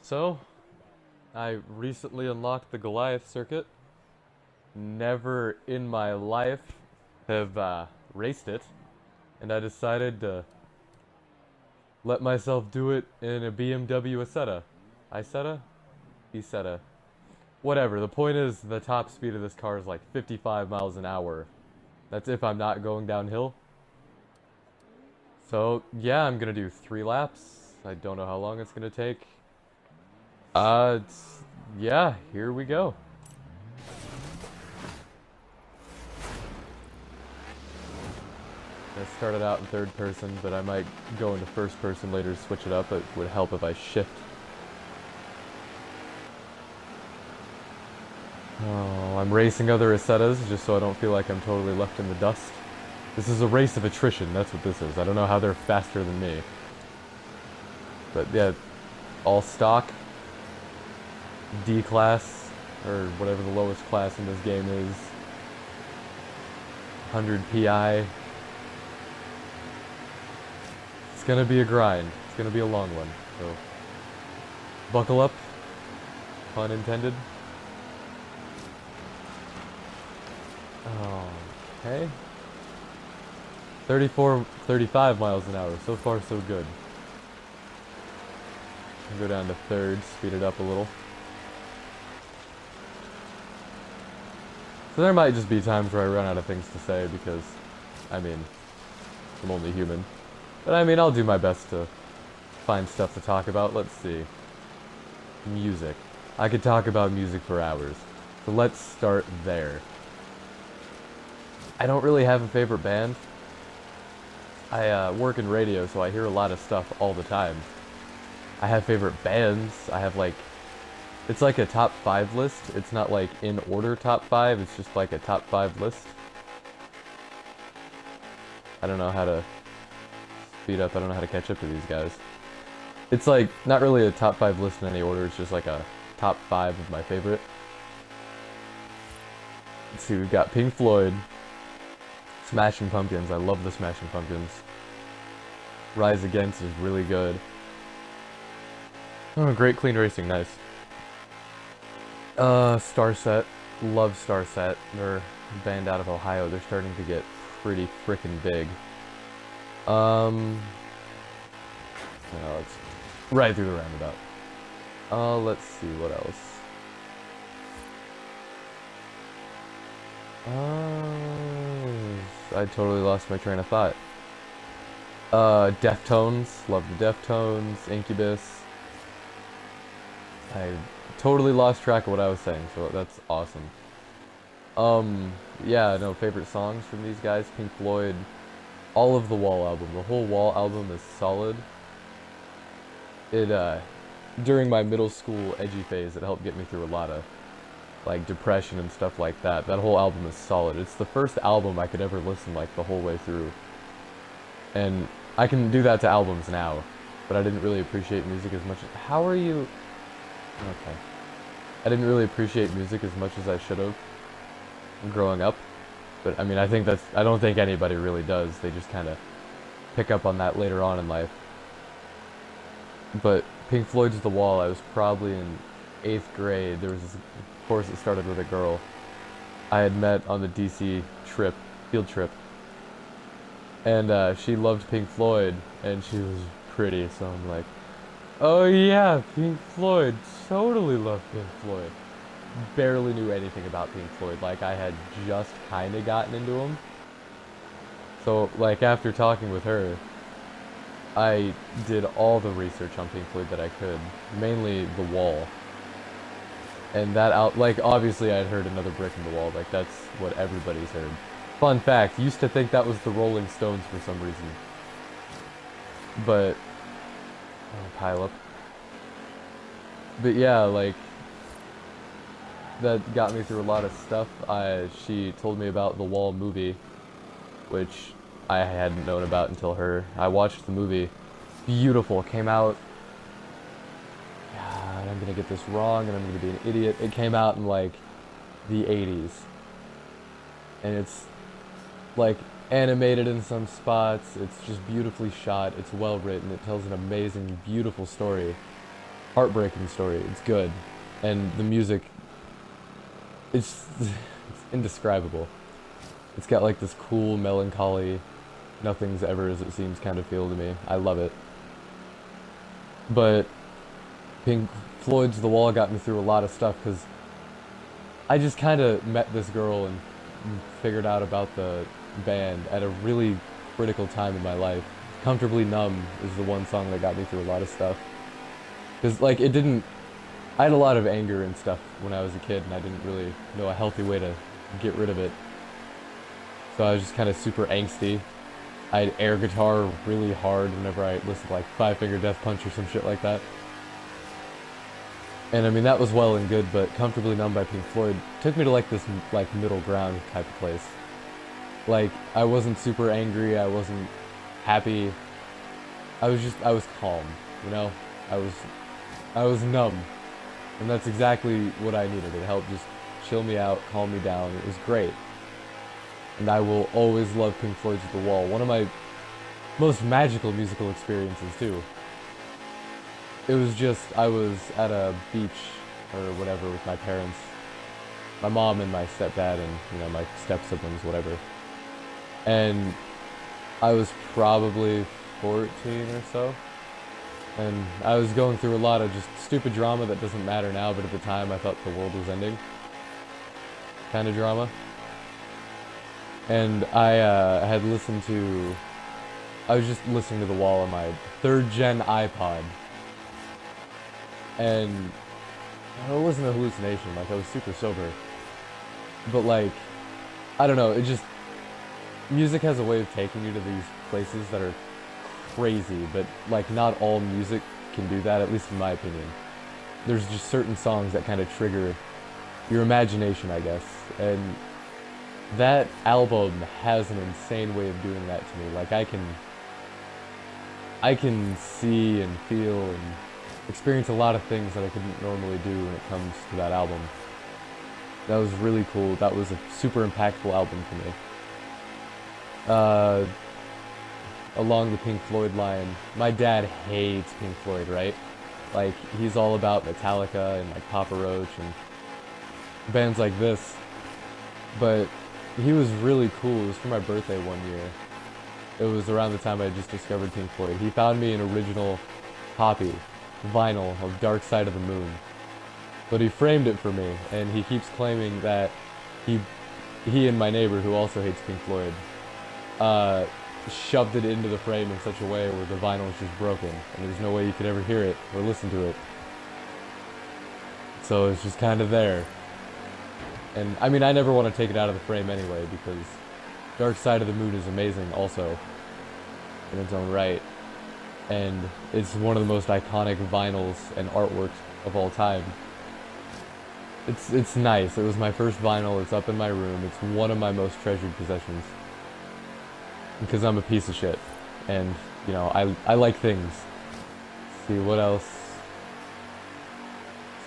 So, I recently unlocked the Goliath circuit. Never in my life have raced it, and I decided to let myself do it in a BMW Isetta. Isetta? Isetta. Whatever, the point is the top speed of this car is like 55 miles an hour. That's if I'm not going downhill. So, yeah, I'm gonna do 3 laps. I don't know how long it's gonna take. Yeah, here we go. I started out in third person, but I might go into first person later to switch it up. It would help if I shift. Oh, I'm racing other Isettas just so I don't feel like I'm totally left in the dust. This is a race of attrition, that's what this is. I don't know how they're faster than me. But yeah, all stock, D class, or whatever the lowest class in this game is. 100 PI. It's gonna be a grind. It's gonna be a long one, so buckle up, pun intended. Okay. 34, 35 miles an hour. So far, so good. I'll go down to third, speed it up a little. So there might just be times where I run out of things to say because, I mean, I'm only human. But I mean, I'll do my best to find stuff to talk about. Let's see. Music. I could talk about music for hours. So let's start there. I don't really have a favorite band. I work in radio, so I hear a lot of stuff all the time. I have favorite bands. I have like, it's like a top 5 list. It's not like in order top 5, it's just like a top 5 list. I don't know how to speed up, I don't know how to catch up to these guys. It's like, not really a top 5 list in any order, it's just like a top 5 of my favorite. Let's see, we've got Pink Floyd, Smashing Pumpkins, I love the Smashing Pumpkins. Rise Against is really good. Oh, Great Clean Racing, nice. Starset, love Starset. They're a band out of Ohio, they're starting to get pretty frickin' big. No, it's right through the roundabout. Let's see, what else? I totally lost my train of thought. Deftones, love the Deftones, Incubus. I totally lost track of what I was saying, so that's awesome. Yeah, no, favorite songs from these guys, Pink Floyd, all of the Wall album. The whole Wall album is solid. It, during my middle school edgy phase, it helped get me through a lot of, like, depression and stuff like that. That whole album is solid. It's the first album I could ever listen, like, the whole way through. And I can do that to albums now, but I didn't really appreciate music as much as... How are you... Okay. I didn't really appreciate music as much as I should have growing up. But, I mean, I think that's... I don't think anybody really does. They just kind of pick up on that later on in life. But Pink Floyd's The Wall, I was probably in 8th grade. There was this course that started with a girl I had met on the DC trip, field trip. And she loved Pink Floyd, and she was pretty, so I'm like, oh yeah, Pink Floyd, totally love Pink Floyd. Barely knew anything about Pink Floyd, like I had just kinda gotten into them. So, like, after talking with her, I did all the research on Pink Floyd that I could, mainly The Wall. And that out, like, obviously I'd heard Another Brick in the Wall, like, that's what everybody's heard. Fun fact, used to think that was the Rolling Stones for some reason. But, pile up. But yeah, like, that got me through a lot of stuff. She told me about the Wall movie, which I hadn't known about until her. I watched the movie. Beautiful. Came out... God, I'm gonna get this wrong and I'm gonna be an idiot. It came out in, like, the 80s. And it's, like, animated in some spots. It's just beautifully shot. It's well written. It tells an amazing, beautiful story. heartbreaking story. It's good. And the music, it's indescribable. It's got like this cool, melancholy, nothing's ever as it seems kind of feel to me. I love it. But Pink Floyd's The Wall got me through a lot of stuff because I just kind of met this girl and figured out about the band at a really critical time in my life. Comfortably Numb is the one song that got me through a lot of stuff. Because, like, it didn't... I had a lot of anger and stuff when I was a kid, and I didn't really know a healthy way to get rid of it. So I was just kind of super angsty. I'd air guitar really hard whenever I listened to, like, Five Finger Death Punch or some shit like that. And, I mean, that was well and good, but Comfortably Numb by Pink Floyd took me to, like, this, like, middle ground type of place. Like, I wasn't super angry, I wasn't happy. I was calm, you know? I was numb. And that's exactly what I needed. It helped just chill me out, calm me down. It was great. And I will always love Pink Floyd's The Wall. One of my most magical musical experiences, too. It was just, I was at a beach or whatever with my parents. My mom and my stepdad and, you know, my step-siblings, whatever. And I was probably 14 or so. And I was going through a lot of just stupid drama that doesn't matter now, but at the time I thought the world was ending. Kind of drama. And I had listened to... I was just listening to The Wall on my 3rd gen iPod. And it wasn't a hallucination, like I was super sober. But like, I don't know, it just... Music has a way of taking you to these places that are crazy, but like not all music can do that, at least in my opinion. There's just certain songs that kind of trigger your imagination, I guess. And that album has an insane way of doing that to me. Like I can see and feel and experience a lot of things that I couldn't normally do when it comes to that album. That was really cool. That was a super impactful album for me. Along the Pink Floyd line, my dad hates Pink Floyd, right? Like, he's all about Metallica and like Papa Roach and bands like this. But he was really cool. It was for my birthday one year. It was around the time I just discovered Pink Floyd. He found me an original copy, vinyl of Dark Side of the Moon. But he framed it for me, and he keeps claiming that he and my neighbor, who also hates Pink Floyd, shoved it into the frame in such a way where the vinyl is just broken, and there's no way you could ever hear it or listen to it. So it's just kind of there. And I mean, I never want to take it out of the frame anyway, because Dark Side of the Moon is amazing also, in its own right. And it's one of the most iconic vinyls and artworks of all time. It's nice. It was my first vinyl. It's up in my room. It's one of my most treasured possessions. Because I'm a piece of shit. And, you know, I like things. Let's see, what else?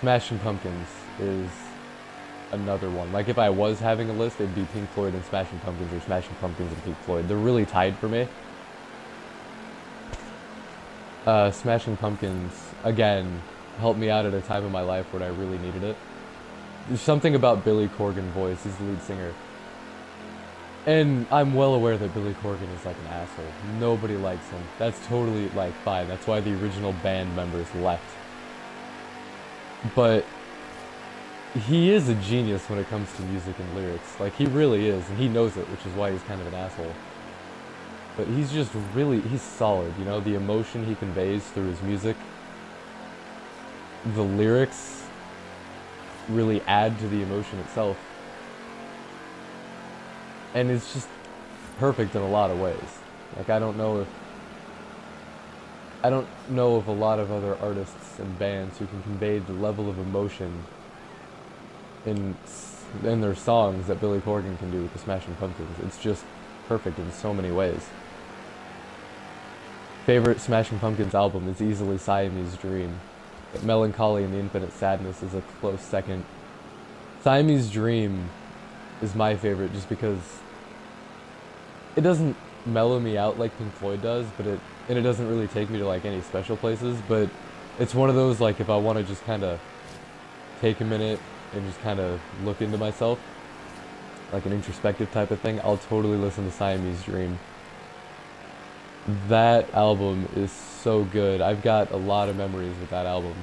Smashing Pumpkins is another one. Like, if I was having a list, it'd be Pink Floyd and Smashing Pumpkins, or Smashing Pumpkins and Pink Floyd. They're really tied for me. Smashing Pumpkins, again, helped me out at a time in my life when I really needed it. There's something about Billy Corgan's voice. He's the lead singer. And I'm well aware that Billy Corgan is like an asshole. Nobody likes him. That's totally, like, fine. That's why the original band members left. But he is a genius when it comes to music and lyrics. Like, he really is, and he knows it, which is why he's kind of an asshole. But he's just really, he's solid, you know? The emotion he conveys through his music. The lyrics really add to the emotion itself. And it's just perfect in a lot of ways. Like, I don't know of a lot of other artists and bands who can convey the level of emotion in their songs that Billy Corgan can do with the Smashing Pumpkins. It's just perfect in so many ways. Favorite Smashing Pumpkins album is easily Siamese Dream, but Melancholy and the Infinite Sadness is a close second. Siamese Dream is my favorite just because it doesn't mellow me out like Pink Floyd does, but it doesn't really take me to like any special places, but It's one of those, like, if I want to just kind of take a minute and just kind of look into myself, like an introspective type of thing, I'll totally listen to Siamese Dream. That album is so good. I've got a lot of memories with that album.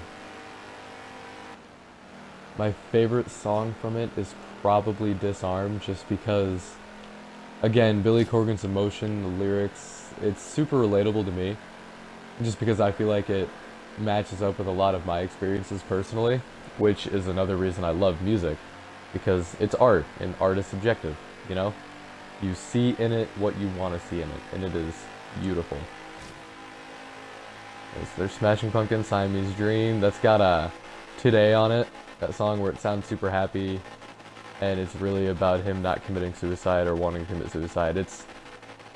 My favorite song from it is probably Disarm, just because, again, Billy Corgan's emotion, the lyrics, it's super relatable to me. Just because I feel like it matches up with a lot of my experiences personally, which is another reason I love music, because it's art, and art is subjective, you know? You see in it what you want to see in it, and it is beautiful. There's Smashing Pumpkins, Siamese Dream, that's got a Today on it, that song where it sounds super happy, and it's really about him not committing suicide or wanting to commit suicide. It's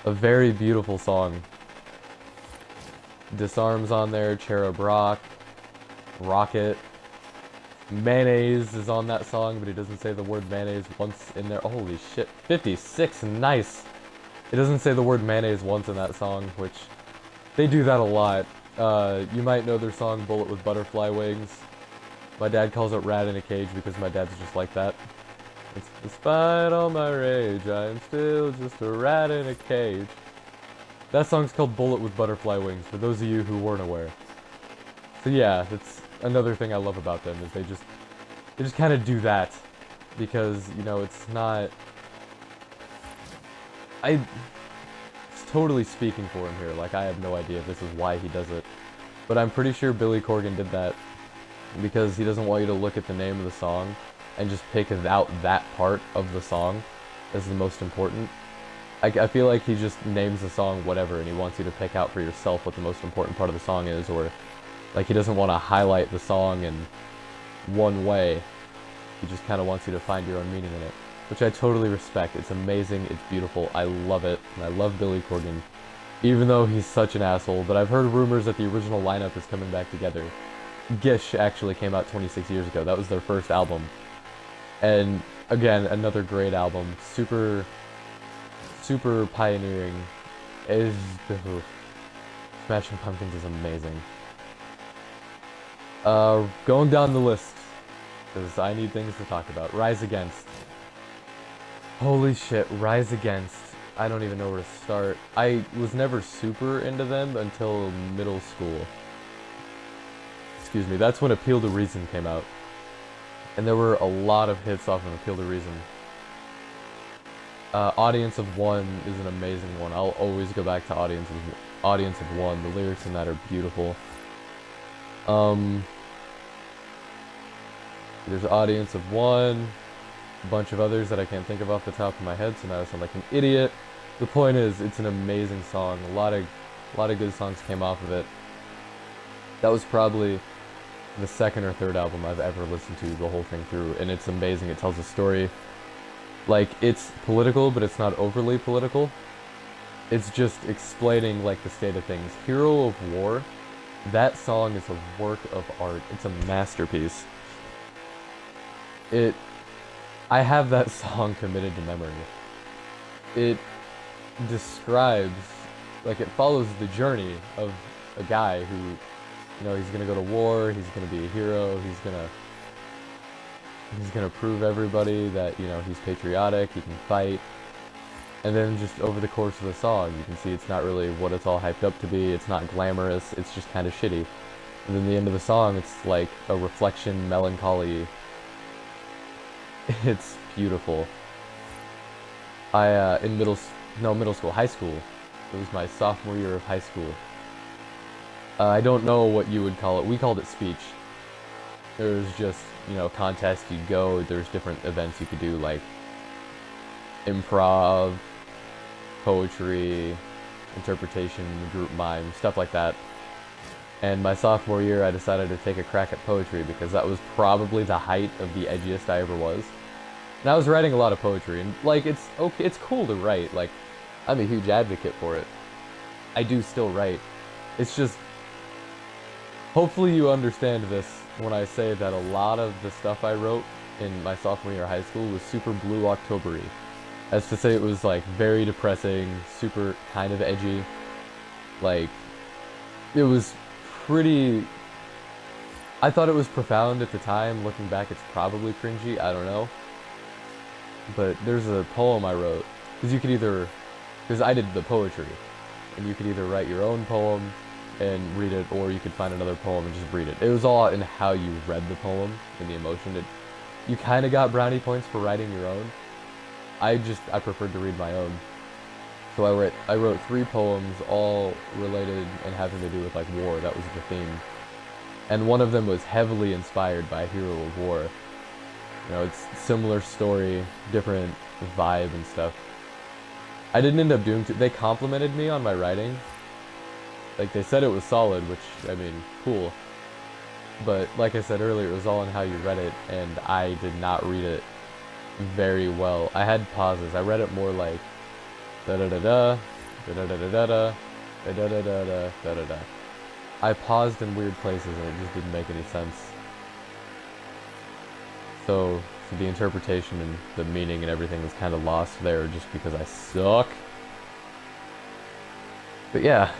a very beautiful song. Disarm's on there, Cherub Rock, Rocket. Mayonnaise is on that song, but he doesn't say the word mayonnaise once in there. Holy shit, 56, nice! It doesn't say the word mayonnaise once in that song, which they do that a lot. You might know their song Bullet with Butterfly Wings. My dad calls it Rat in a Cage because my dad's just like that. It's, despite all my rage, I'm still just a rat in a cage. That song's called Bullet with Butterfly Wings, for those of you who weren't aware. So yeah, that's another thing I love about them, is they just kind of do that. Because, you know, it's not... it's totally speaking for him here, like I have no idea if this is why he does it. But I'm pretty sure Billy Corgan did that because he doesn't want you to look at the name of the song and just pick out that part of the song as the most important. I feel like he just names the song whatever, and he wants you to pick out for yourself what the most important part of the song is, or like he doesn't want to highlight the song in one way. He just kind of wants you to find your own meaning in it, which I totally respect. It's amazing, it's beautiful, I love it, and I love Billy Corgan, even though he's such an asshole. But I've heard rumors that the original lineup is coming back together. Gish actually came out 26 years ago. That was their first album. And again, another great album. Super pioneering. Smashing Pumpkins is amazing. Going down the list, because I need things to talk about. Rise Against. Holy shit, Rise Against. I don't even know where to start. I was never super into them until middle school. Excuse me, that's when Appeal to Reason came out. And there were a lot of hits off of Appeal to Reason. Audience of One is an amazing one. I'll always go back to Audience of One. The lyrics in that are beautiful. There's Audience of One, a bunch of others that I can't think of off the top of my head, so now I sound like an idiot. The point is, it's an amazing song. A lot of good songs came off of it. That was probably the second or third album I've ever listened to the whole thing through, and it's amazing. It tells a story. Like, it's political, but it's not overly political. It's just explaining, like, the state of things. Hero of War, that song is a work of art. It's a masterpiece. I have that song committed to memory. It describes, like, it follows the journey of a guy who, you know, he's gonna go to war, he's gonna be a hero, he's gonna prove everybody that, you know, he's patriotic, he can fight. And then just over the course of the song, you can see it's not really what it's all hyped up to be, it's not glamorous, it's just kind of shitty. And then the end of the song, it's like a reflection, melancholy. It's beautiful. In high school. It was my sophomore year of high school. I don't know what you would call it. We called it speech. There was just, you know, contests, you'd go, there's different events you could do, like improv, poetry, interpretation, group mime, stuff like that. And my sophomore year, I decided to take a crack at poetry because that was probably the height of the edgiest I ever was. And I was writing a lot of poetry, and, like, it's okay, it's cool to write, like, I'm a huge advocate for it. I do still write. It's just, hopefully you understand this when I say that a lot of the stuff I wrote in my sophomore year of high school was super Blue October-y. As to say, it was, like, very depressing, super kind of edgy. Like, it was pretty I thought it was profound at the time. Looking back, it's probably cringy. I don't know. But there's a poem I wrote. Because you could either... Because I did the poetry. And you could either write your own poem and read it, or you could find another poem and just read it. It was all in how you read the poem and the emotion. You kind of got brownie points for writing your own. I preferred to read my own. So I wrote 3 poems, all related and having to do with like war. That was the theme. And one of them was heavily inspired by Hero of War. You know, it's similar story, different vibe and stuff. I didn't end up doing they complimented me on my writing. Like, they said it was solid, which, I mean, cool. But like I said earlier, it was all in how you read it, and I did not read it very well. I had pauses. I read it more like da-da-da-da, da-da-da-da-da, da-da-da-da-da, da-da-da. I paused in weird places, and it just didn't make any sense. So the interpretation and the meaning and everything was kind of lost there just because I suck. But yeah,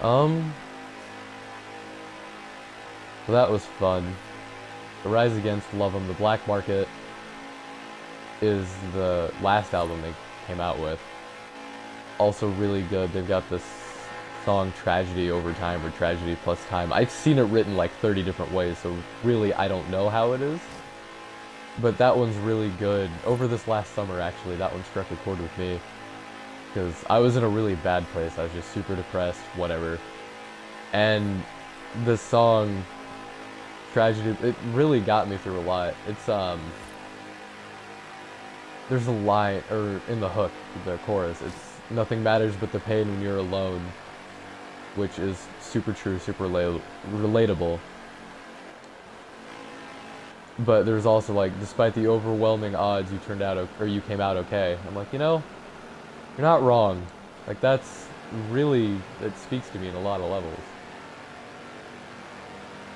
well, that was fun. The Rise Against, love them. The Black Market is the last album they came out with. Also really good. They've got this song Tragedy Over Time or Tragedy Plus Time. I've seen it written like 30 different ways, so really I don't know how it is. But that one's really good. Over this last summer, actually, that one struck a chord with me. Because I was in a really bad place. I was just super depressed, whatever. And this song, Tragedy, it really got me through a lot. It's, there's a line, or in the hook, the chorus, it's nothing matters but the pain when you're alone. Which is super true, super relatable. But there's also like, despite the overwhelming odds, you came out okay. I'm like, you know, you're not wrong. Like, that's really, it speaks to me in a lot of levels.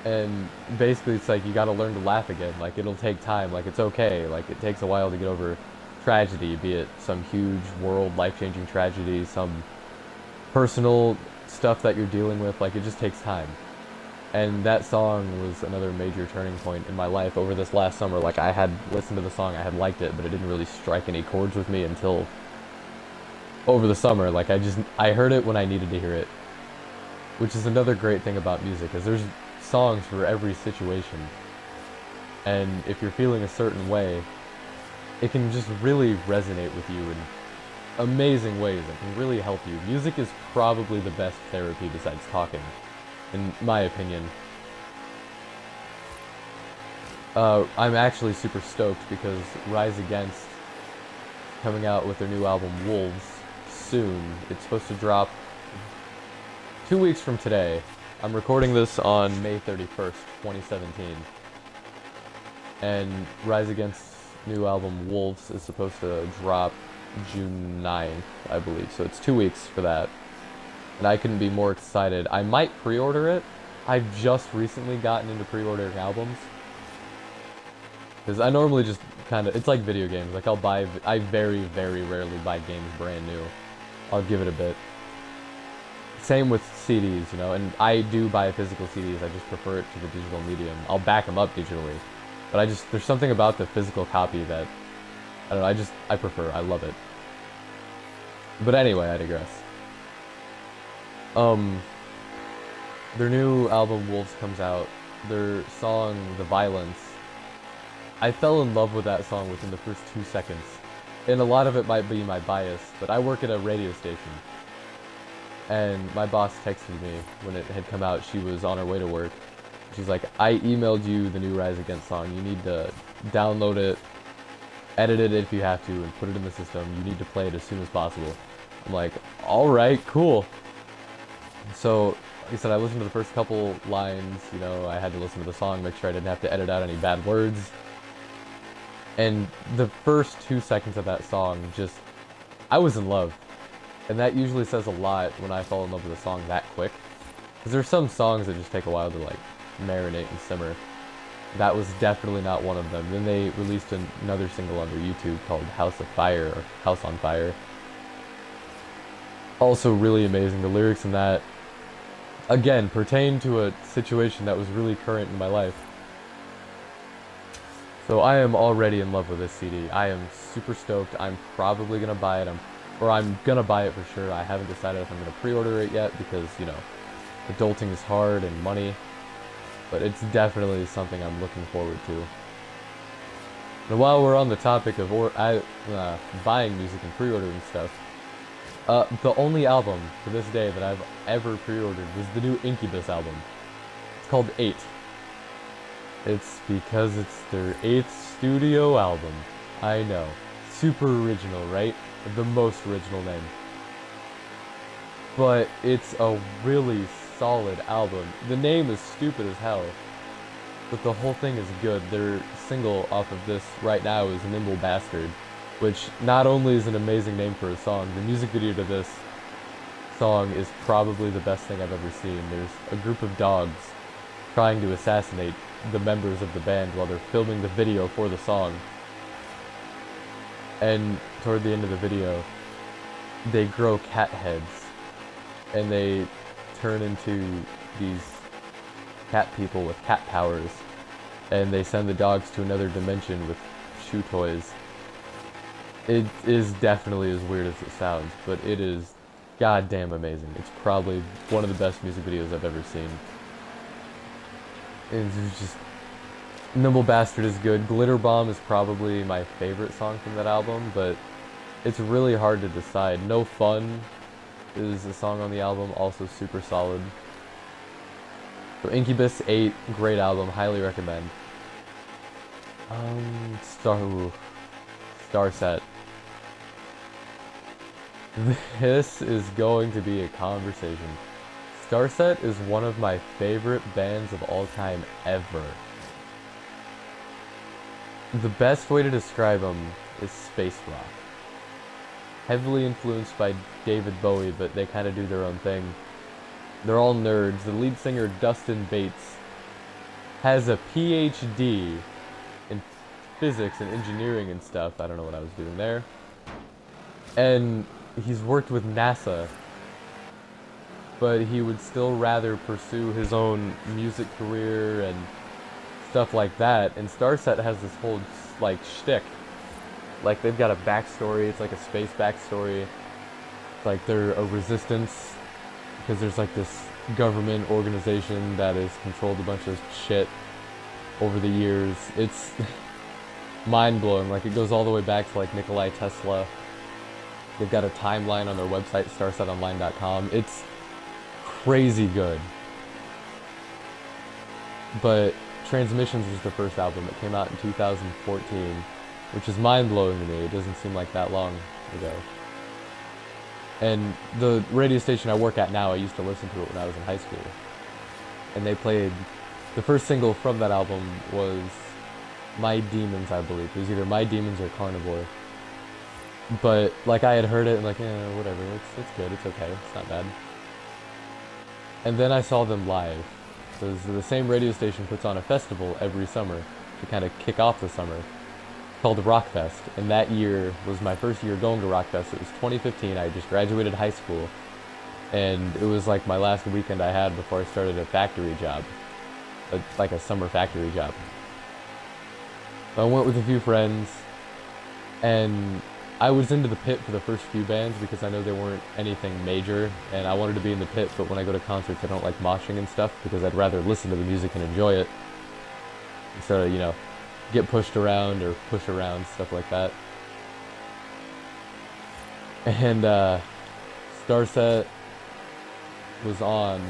And basically it's like, you gotta learn to laugh again. Like, it'll take time. Like, it's okay. Like, it takes a while to get over tragedy, be it some huge world life-changing tragedy, some personal stuff that you're dealing with. Like, it just takes time. And that song was another major turning point in my life over this last summer. Like, I had listened to the song, I had liked it, but it didn't really strike any chords with me until over the summer. Like, I heard it when I needed to hear it. Which is another great thing about music, is there's songs for every situation. And if you're feeling a certain way, it can just really resonate with you in amazing ways. It can really help you. Music is probably the best therapy besides talking, in my opinion. I'm actually super stoked because Rise Against coming out with their new album Wolves soon. It's supposed to drop 2 weeks from today. I'm recording this on May 31st, 2017. And Rise Against's new album Wolves is supposed to drop June 9th, I believe. So it's 2 weeks for that. And I couldn't be more excited. I might pre-order it. I've just recently gotten into pre-ordering albums. Because I normally just kind of, it's like video games. Like, I very, very rarely buy games brand new. I'll give it a bit. Same with CDs, you know, and I do buy physical CDs. I just prefer it to the digital medium. I'll back them up digitally. But there's something about the physical copy that, I don't know, I prefer. I love it. But anyway, I digress. Their new album Wolves comes out. Their song The Violence, I fell in love with that song within the first 2 seconds. And a lot of it might be my bias, but I work at a radio station. And my boss texted me when it had come out. She was on her way to work. She's like, I emailed you the new Rise Against song. You need to download it, edit it if you have to, and put it in the system. You need to play it as soon as possible. I'm like, alright, cool. So, like I said, I listened to the first couple lines, you know, I had to listen to the song, make sure I didn't have to edit out any bad words. And the first 2 seconds of that song, I was in love. And that usually says a lot when I fall in love with a song that quick. Because there's some songs that just take a while to, like, marinate and simmer. That was definitely not one of them. Then they released another single on their YouTube called House of Fire, or House on Fire. Also really amazing. The lyrics in that, again, pertain to a situation that was really current in my life. So I am already in love with this CD. I am super stoked. I'm probably gonna buy it. I'm gonna buy it for sure. I haven't decided if I'm gonna pre-order it yet because, you know, adulting is hard and money. But it's definitely something I'm looking forward to. And while we're on the topic of buying music and pre-ordering stuff, the only album to this day that I've ever pre-ordered was the new Incubus album. It's called 8. It's because it's their 8th studio album. I know. Super original, right? The most original name. But it's a really solid album. The name is stupid as hell, but the whole thing is good. Their single off of this right now is Nimble Bastard, which not only is an amazing name for a song, the music video to this song is probably the best thing I've ever seen. There's a group of dogs trying to assassinate the members of the band while they're filming the video for the song. And toward the end of the video, they grow cat heads, and they turn into these cat people with cat powers, and they send the dogs to another dimension with shoe toys. It is definitely as weird as it sounds, but it is goddamn amazing. It's probably one of the best music videos I've ever seen. It's just... Nimble Bastard is good. Glitter Bomb is probably my favorite song from that album, but it's really hard to decide. No Fun is a song on the album, also super solid. So Incubus 8, great album, highly recommend. Starset. This is going to be a conversation. Starset is one of my favorite bands of all time ever. The best way to describe them is space rock. Heavily influenced by David Bowie, but they kind of do their own thing. They're all nerds. The lead singer, Dustin Bates, has a PhD in physics and engineering and stuff. I don't know what I was doing there. And he's worked with NASA, but he would still rather pursue his own music career and stuff like that. And Starset has this whole, like, shtick. Like, they've got a backstory. It's like a space backstory. It's like they're a resistance because there's like this government organization that has controlled a bunch of shit over the years. It's mind-blowing. Like, it goes all the way back to like Nikolai Tesla. They've got a timeline on their website, starsetonline.com. It's crazy good. But Transmissions was the first album. It came out in 2014, which is mind-blowing to me. It doesn't seem like that long ago. And the radio station I work at now, I used to listen to it when I was in high school. And they played... The first single from that album was My Demons, I believe. It was either My Demons or Carnivore. But, like, I had heard it and like, whatever, it's good, it's okay, it's not bad. And then I saw them live. So the same radio station puts on a festival every summer to kind of kick off the summer, called Rockfest. And that year was my first year going to Rockfest. It was 2015. I just graduated high school, and it was like my last weekend I had before I started a factory job, like a summer factory job. So I went with a few friends, and I was into the pit for the first few bands because I know they weren't anything major, and I wanted to be in the pit, but when I go to concerts I don't like moshing and stuff because I'd rather listen to the music and enjoy it instead of, you know, get pushed around or push around, stuff like that. And Starset was on,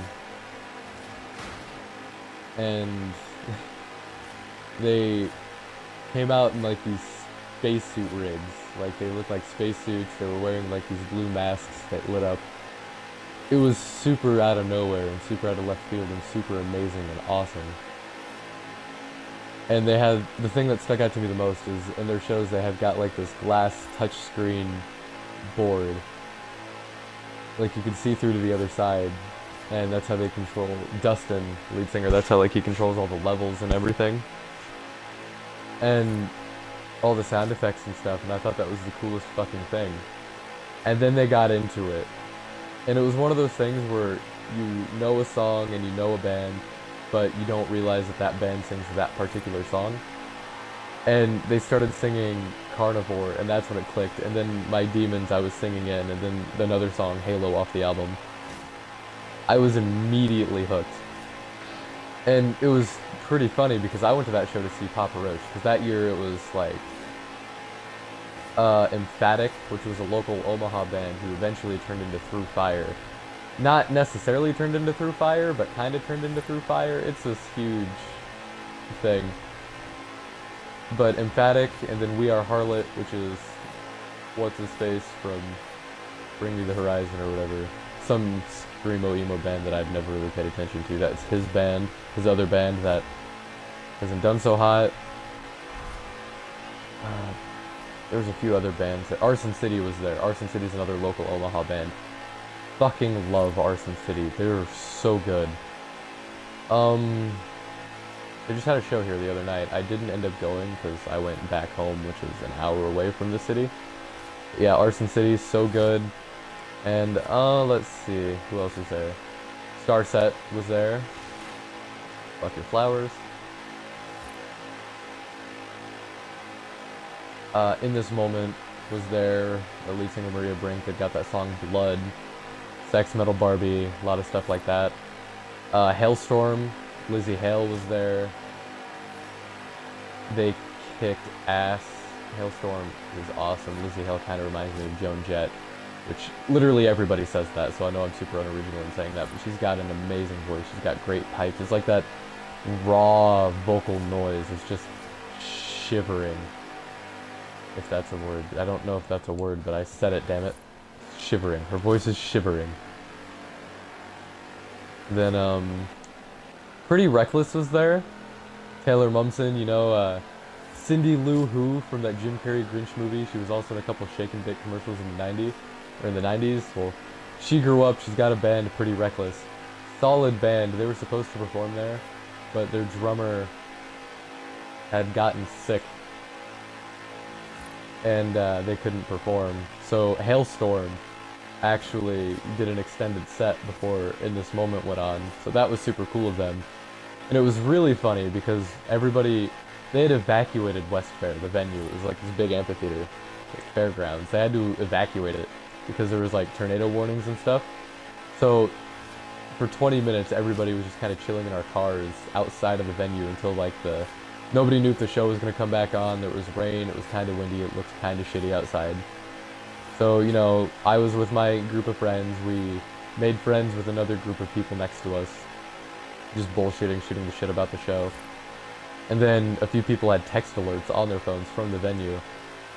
and they came out in like these spacesuit rigs. Like, they looked like spacesuits. They were wearing like these blue masks that lit up. It was super out of nowhere and super out of left field and super amazing and awesome. And they had, the thing that stuck out to me the most is in their shows they have got like this glass touchscreen board. Like, you can see through to the other side, and that's how they control Dustin, lead singer. That's how like he controls all the levels and everything. And all the sound effects and stuff, and I thought that was the coolest fucking thing. And then they got into it. And it was one of those things where you know a song and you know a band, but you don't realize that that band sings that particular song. And they started singing Carnivore, and that's when it clicked. And then My Demons I was singing in, and then another song, Halo, off the album. I was immediately hooked. And it was pretty funny because I went to that show to see Papa Roach, because that year it was like Emphatic, which was a local Omaha band who eventually turned into Through Fire. Not necessarily turned into Through Fire, but kind of turned into Through Fire. It's this huge thing. But Emphatic, and then We Are Harlot, which is what's his face from Bring Me the Horizon or whatever. Some screamo emo band that I've never really paid attention to. That's his band, his other band that hasn't done so hot. There's a few other bands. Arson City was there. Arson City's another local Omaha band. Fucking love Arson City. They're so good. They just had a show here the other night. I didn't end up going because I went back home, which is an hour away from the city. Yeah, Arson City's so good. And, let's see. Who else was there? Starset was there. Fuck Your Flowers. In This Moment was there. The lead singer Maria Brink had got that song Blood. Sex Metal Barbie. A lot of stuff like that. Hailstorm. Lizzie Hale was there. They kicked ass. Hailstorm is awesome. Lizzie Hale kind of reminds me of Joan Jett, which literally everybody says that, so I know I'm super unoriginal in saying that, but she's got an amazing voice. She's got great pipes. It's like that raw vocal noise. It's just shivering, if that's a word. I don't know if that's a word, but I said it, damn it. Shivering. Her voice is shivering. Then, Pretty Reckless was there. Taylor Momsen, you know, Cindy Lou Who from that Jim Carrey Grinch movie. She was also in a couple Shake and Bake commercials in the 90s, or in the 90s. Well, she grew up, she's got a band, Pretty Reckless. Solid band. They were supposed to perform there, but their drummer had gotten sick, and they couldn't perform. So Hailstorm actually did an extended set before In This Moment went on. So that was super cool of them. And it was really funny because they had evacuated West Fair, the venue. It was like this big amphitheater, like fairgrounds. They had to evacuate it because there was like tornado warnings and stuff. So for 20 minutes, everybody was just kind of chilling in our cars outside of the venue until like nobody knew if the show was going to come back on. There was rain, it was kind of windy, it looked kind of shitty outside. So, you know, I was with my group of friends. We made friends with another group of people next to us, just bullshitting, shooting the shit about the show. And then a few people had text alerts on their phones from the venue,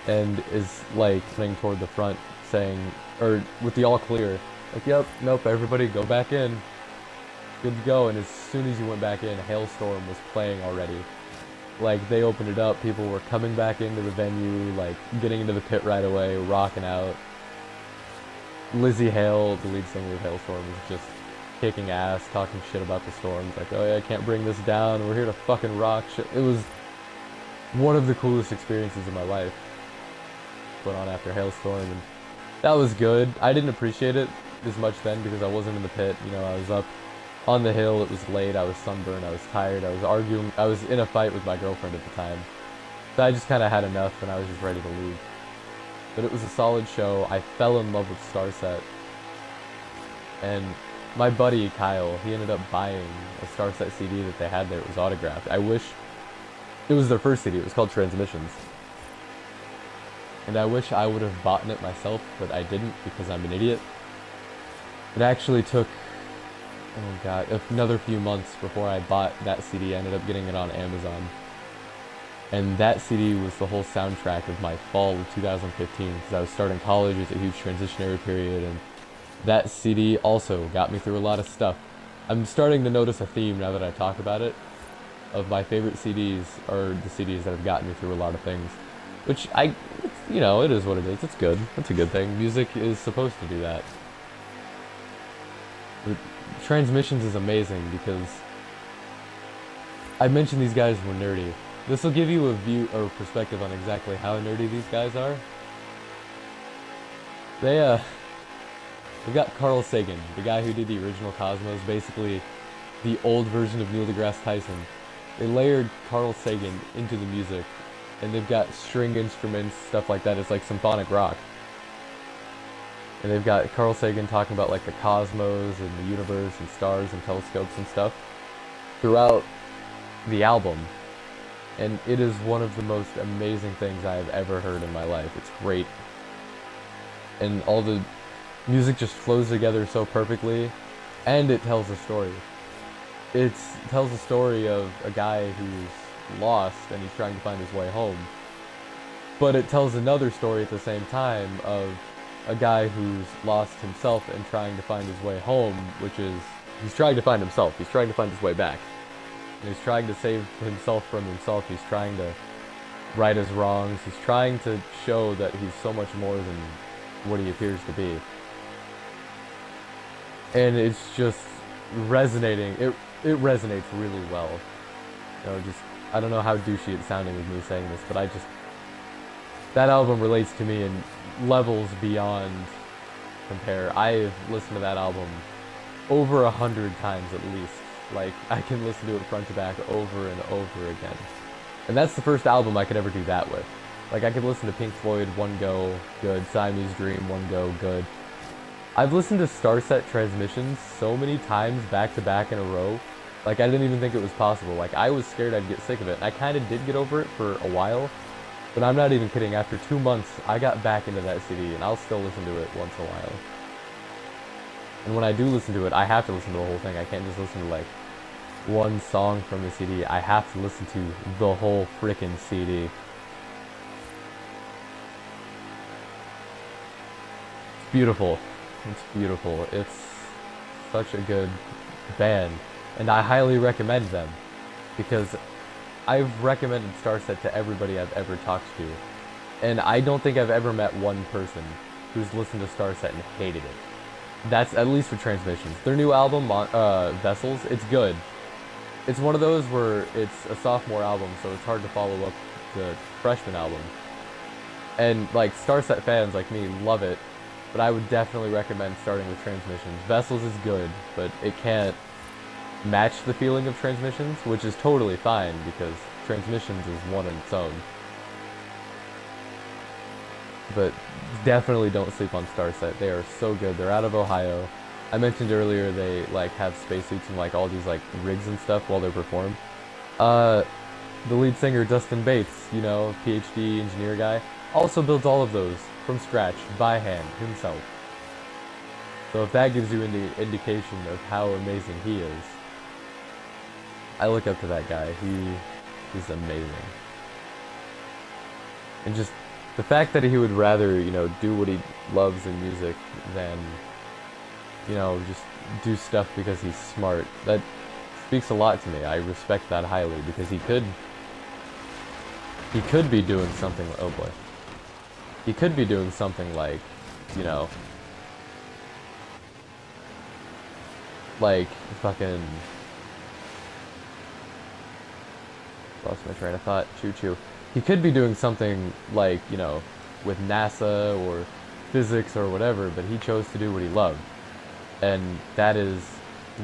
and is like running toward the front saying, or with the all clear, like, yep, nope, everybody go back in, good to go. And as soon as you went back in, Hailstorm was playing already. Like, they opened it up, people were coming back into the venue, like, getting into the pit right away, rocking out. Lizzie Hale, the lead singer of Hailstorm, was just kicking ass, talking shit about the storms, like, oh yeah, I can't bring this down, we're here to fucking rock shit. It was one of the coolest experiences of my life. Went on after Hailstorm, and that was good. I didn't appreciate it as much then because I wasn't in the pit, you know, I was up on the hill, it was late, I was sunburned, I was tired, I was in a fight with my girlfriend at the time. So I just kind of had enough and I was just ready to leave. But it was a solid show. I fell in love with Starset. And my buddy Kyle, he ended up buying a Starset CD that they had there. It was autographed. I wish it was their first CD. It was called Transmissions. And I wish I would have bought it myself, but I didn't because I'm an idiot. It actually took, oh god, another few months before I bought that CD. I ended up getting it on Amazon. And that CD was the whole soundtrack of my fall of 2015, because I was starting college. It was a huge transitionary period, and that CD also got me through a lot of stuff. I'm starting to notice a theme now that I talk about it, of my favorite CDs are the CDs that have gotten me through a lot of things. Which you know, it is what it is. It's good. It's a good thing. Music is supposed to do that. But Transmissions is amazing because I mentioned these guys were nerdy. This will give you a view or perspective on exactly how nerdy these guys are. They've got Carl Sagan, the guy who did the original Cosmos, basically the old version of Neil deGrasse Tyson. They layered Carl Sagan into the music and they've got string instruments, stuff like that. It's like symphonic rock. And they've got Carl Sagan talking about like the cosmos and the universe and stars and telescopes and stuff throughout the album. And it is one of the most amazing things I have ever heard in my life. It's great. And all the music just flows together so perfectly. And it tells a story. It tells a story of a guy who's lost and he's trying to find his way home. But it tells another story at the same time of a guy who's lost himself and trying to find his way home, which is, he's trying to find himself. He's trying to find his way back. And he's trying to save himself from himself. He's trying to right his wrongs. He's trying to show that he's so much more than what he appears to be. And it's just resonating. It resonates really well. You know, just, I don't know how douchey it's sounding with me saying this, but that album relates to me in levels beyond compare. I've listened to that album over 100 times at least. Like, I can listen to it front to back over and over again. And that's the first album I could ever do that with. Like, I could listen to Pink Floyd, one go, good. Siamese Dream, one go, good. I've listened to Starset Transmissions so many times back to back in a row. Like, I didn't even think it was possible. Like, I was scared I'd get sick of it. And I kind of did get over it for a while. But I'm not even kidding. After 2 months, I got back into that CD, and I'll still listen to it once in a while. And when I do listen to it, I have to listen to the whole thing. I can't just listen to, like, one song from the CD. I have to listen to the whole frickin' CD. It's beautiful. It's beautiful. It's such a good band. And I highly recommend them. Because I've recommended Starset to everybody I've ever talked to. And I don't think I've ever met one person who's listened to Starset and hated it. That's at least for Transmissions. Their new album, Vessels, it's good. It's one of those where it's a sophomore album, so it's hard to follow up the freshman album. And, like, Starset fans like me love it, but I would definitely recommend starting with Transmissions. Vessels is good, but it can't match the feeling of Transmissions, which is totally fine, because Transmissions is one in its own. But definitely don't sleep on Starset. They are so good. They're out of Ohio. I mentioned earlier they like have spacesuits and like all these like rigs and stuff while they perform. The lead singer Dustin Bates, you know, PhD engineer guy, also builds all of those from scratch by hand himself. So if that gives you any indication of how amazing he is, I look up to that guy. He's amazing. And just the fact that he would rather, you know, do what he loves in music than, you know, just do stuff because he's smart, that speaks a lot to me. I respect that highly, because he could be doing something, oh boy. He could be doing something like, you know, like fucking, lost my train of thought, choo-choo. He could be doing something like, you know, with NASA or physics or whatever, but he chose to do what he loved. And that is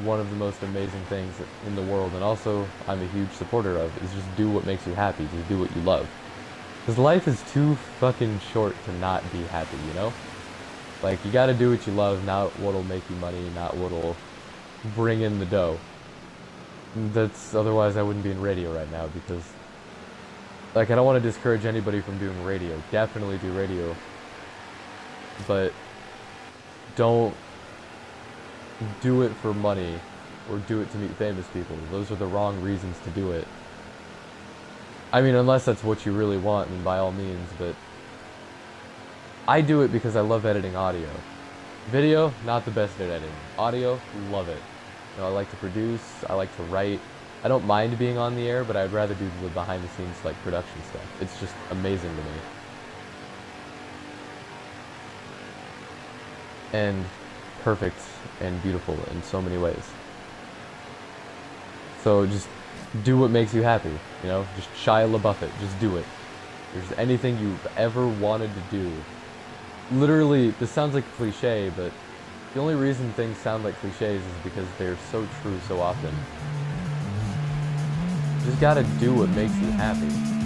one of the most amazing things in the world, and also I'm a huge supporter of, is just do what makes you happy, just do what you love. Because life is too fucking short to not be happy, you know? Like, you gotta do what you love, not what'll make you money, not what'll bring in the dough. That's, otherwise I wouldn't be in radio right now, because, like, I don't want to discourage anybody from doing radio. Definitely do radio. But don't do it for money or do it to meet famous people. Those are the wrong reasons to do it. I mean, unless that's what you really want, then by all means, but I do it because I love editing audio. Video, not the best at editing. Audio, love it. You know, I like to produce, I like to write. I don't mind being on the air, but I'd rather do the behind the scenes, like, production stuff. It's just amazing to me. And perfect and beautiful in so many ways. So just do what makes you happy, you know? Just Shia LaBeouf it, just do it. If there's anything you've ever wanted to do, literally, this sounds like a cliche, but the only reason things sound like cliches is because they're so true so often. You just gotta do what makes you happy.